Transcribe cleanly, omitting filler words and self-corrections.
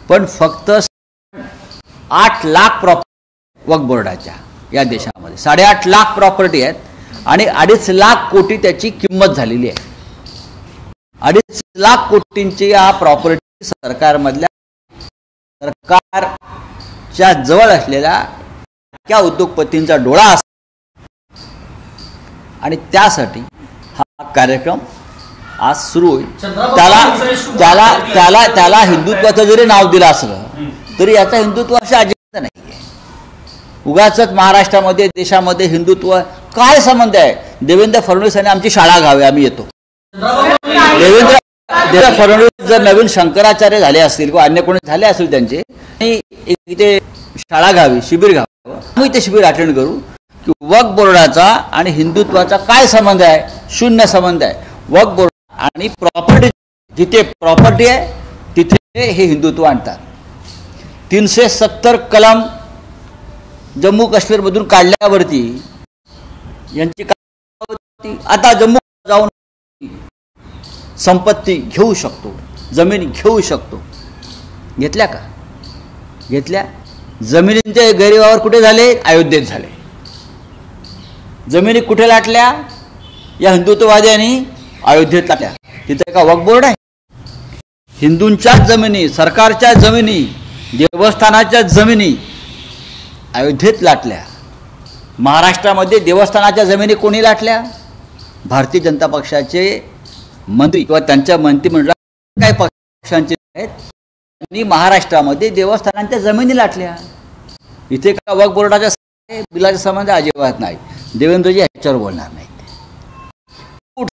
पण फक्त 8 लाख प्रॉपर्टी वक्फ बोर्डाच्या या देशामध्ये 8.5 लाख प्रॉपर्टी आहेत आणि 2.5 लाख कोटी त्याची किंमत झालेली आहे. 2.5 लाख कोटींची या प्रॉपर्टी सरकारच्या जवळ असलेल्या त्या उद्योगपतींचा डोळा असतो आणि त्यासाठी हा कार्यक्रम आज सुरू होईल. त्याला हिंदुत्वाचं जरी नाव दिलं असलं तरी याचा हिंदुत्वाशी अजिबात नाही आहे. उगाचच महाराष्ट्रामध्ये देशामध्ये हिंदुत्व काय संबंध आहे? देवेंद्र फडणवीस यांनी आमची शाळा घ्यावी, आम्ही येतो. देवेंद्र फडणवीस जर नवीन शंकराचार्य झाले असतील किंवा अन्य कोणी झाले असतील त्यांचे इथे शाळा घ्यावी, शिबिर घ्यावं, आम्ही ते शिबिर अटेंड करू की वक्फ बोर्डाचा आणि हिंदुत्वाचा काय संबंध आहे? शून्य संबंध आहे. वक्फ बोर्ड आणि प्रॉपर्टी, जिथे प्रॉपर्टी आहे तिथे हे हिंदुत्व आणतात. 370 कलम जम्मू काश्मीरमधून काढल्यावरती यांची आता जम्मू जाऊन संपत्ती घेऊ शकतो, जमीन घेऊ शकतो. घेतल्या का? घेतल्या. जमिनींचे गैरव्यवहार कुठे झाले? अयोध्येत झाले. जमिनी कुठे लाटल्या? या हिंदुत्ववाद्यांनी अयोध्येत लाटल्या. तिथे का वक्फ बोर्ड आहे? हिंदूंच्याच जमिनी, सरकारच्या जमिनी, देवस्थानाच्या जमिनी अयोध्येत लाटल्या. महाराष्ट्रामध्ये देवस्थानाच्या जमिनी कोणी लाटल्या? भारतीय जनता पक्षाचे मंत्री किंवा त्यांच्या मंत्रिमंडळात काही पक्षांचे आहेत त्यांनी महाराष्ट्रामध्ये देवस्थानांच्या जमिनी लाटल्या. इथे का वक्फ बोर्डाच्या बिलाचा संबंध अजिबात नाही. देवेंद्रजी ह्याच्यावर बोलणार नाहीत. सूट